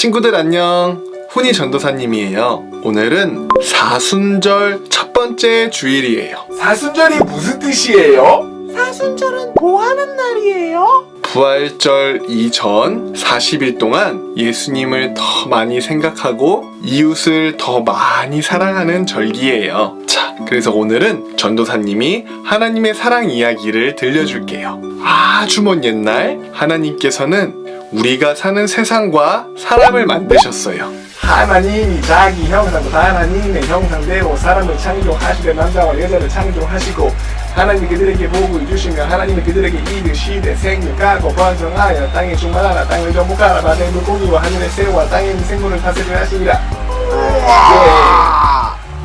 친구들 안녕, 훈이 전도사님이에요. 오늘은 사순절 첫 번째 주일이에요. 사순절이 무슨 뜻이에요? 사순절은 뭐 하는 날이에요? 부활절 이전 40일 동안 예수님을 더 많이 생각하고 이웃을 더 많이 사랑하는 절기예요. 자, 그래서 오늘은 전도사님이 하나님의 사랑 이야기를 들려줄게요. 아주 먼 옛날 하나님께서는 우리가 사는 세상과 사람을 만드셨어요. 하나님이 자기 형상과 하나님의 형상대로 사람을 창조하시되 남자와 여자를 창조하시고 하나님이 그들에게 복을 주시며 하나님이 그들에게 이르시되 생육하고 번성하여 땅에 충만하라. 땅을 정복하라. 바다의 물고기와 하늘의 새와 땅에 있는 생물을 다스리라 하시니라.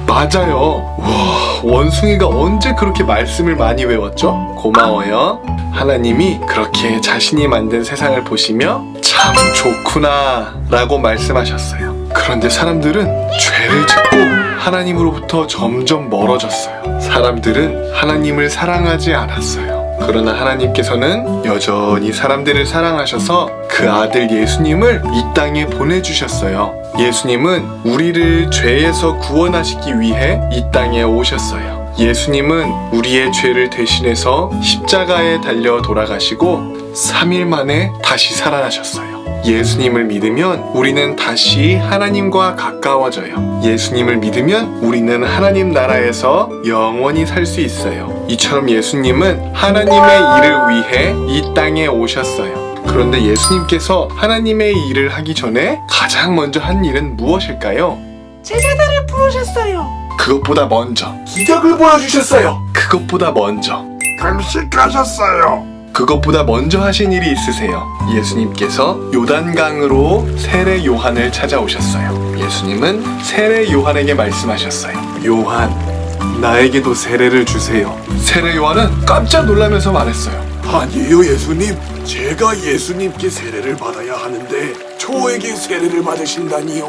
맞아요. 와, 원숭이가 언제 그렇게 말씀을 많이 외웠죠? 고마워요. 하나님이 그렇게 자신이 만든 세상을 보시며 참 좋구나 라고 말씀하셨어요. 그런데 사람들은 죄를 짓고 하나님으로부터 점점 멀어졌어요. 사람들은 하나님을 사랑하지 않았어요. 그러나 하나님께서는 여전히 사람들을 사랑하셔서 그 아들 예수님을 이 땅에 보내주셨어요. 예수님은 우리를 죄에서 구원하시기 위해 이 땅에 오셨어요. 예수님은 우리의 죄를 대신해서 십자가에 달려 돌아가시고 3일 만에 다시 살아나셨어요. 예수님을 믿으면 우리는 다시 하나님과 가까워져요. 예수님을 믿으면 우리는 하나님 나라에서 영원히 살 수 있어요. 이처럼 예수님은 하나님의 일을 위해 이 땅에 오셨어요. 그런데 예수님께서 하나님의 일을 하기 전에 가장 먼저 한 일은 무엇일까요? 제자들을 부르셨어요. 그것보다 먼저, 기적을 보여주셨어요. 그것보다 먼저, 금식하셨어요. 그것보다 먼저 하신 일이 있으세요. 예수님께서 요단강으로 세례 요한을 찾아오셨어요. 예수님은 세례 요한에게 말씀하셨어요. 요한, 나에게도 세례를 주세요. 세례 요한은 깜짝 놀라면서 말했어요. 아니에요, 예수님. 제가 예수님께 세례를 받아야 하는데 저에게 세례를 받으신다니요.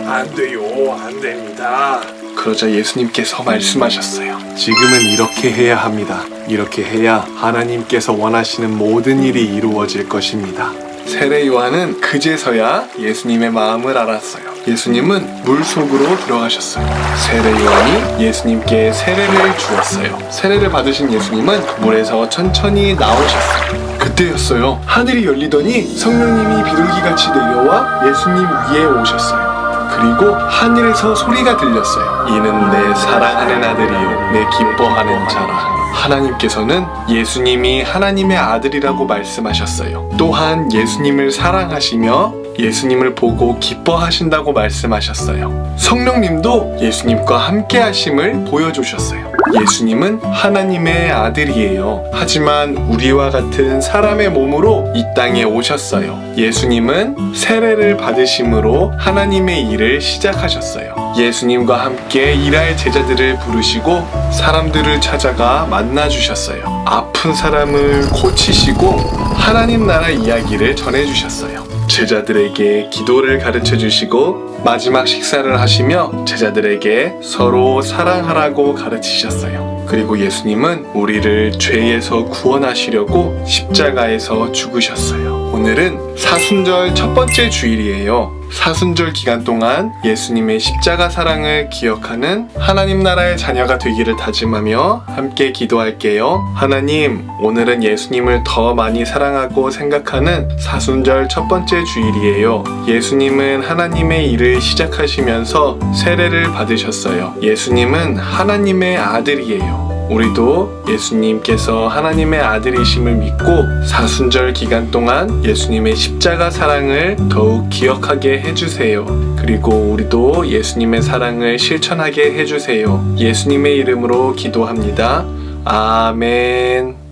안 돼요. 안 됩니다. 그러자 예수님께서 말씀하셨어요. 지금은 이렇게 해야 합니다. 이렇게 해야 하나님께서 원하시는 모든 일이 이루어질 것입니다. 세례 요한은 그제서야 예수님의 마음을 알았어요. 예수님은 물 속으로 들어가셨어요. 세례 요한이 예수님께 세례를 주었어요. 세례를 받으신 예수님은 물에서 천천히 나오셨어요. 그때였어요. 하늘이 열리더니 성령님이 비둘기같이 내려와 예수님 위에 오셨어요. 그리고 하늘에서 소리가 들렸어요. 이는 내 사랑하는 아들이요 내 기뻐하는 자라. 하나님께서는 예수님이 하나님의 아들이라고 말씀하셨어요. 또한 예수님을 사랑하시며 예수님을 보고 기뻐하신다고 말씀하셨어요. 성령님도 예수님과 함께 하심을 보여주셨어요. 예수님은 하나님의 아들이에요. 하지만 우리와 같은 사람의 몸으로 이 땅에 오셨어요. 예수님은 세례를 받으심으로 하나님의 일을 시작하셨어요. 예수님과 함께 일할 제자들을 부르시고 사람들을 찾아가 만나주셨어요. 아픈 사람을 고치시고 하나님 나라 이야기를 전해주셨어요. 제자들에게 기도를 가르쳐 주시고 마지막 식사를 하시며 제자들에게 서로 사랑하라고 가르치셨어요. 그리고 예수님은 우리를 죄에서 구원하시려고 십자가에서 죽으셨어요. 오늘은 사순절 첫 번째 주일이에요. 사순절 기간 동안 예수님의 십자가 사랑을 기억하는 하나님 나라의 자녀가 되기를 다짐하며 함께 기도할게요. 하나님, 오늘은 예수님을 더 많이 사랑하고 생각하는 사순절 첫 번째 주일이에요. 예수님은 하나님의 일을 시작하시면서 세례를 받으셨어요. 예수님은 하나님의 아들이에요. 우리도 예수님께서 하나님의 아들이심을 믿고 사순절 기간 동안 예수님의 십자가 사랑을 더욱 기억하게 해주세요. 그리고 우리도 예수님의 사랑을 실천하게 해주세요. 예수님의 이름으로 기도합니다. 아멘.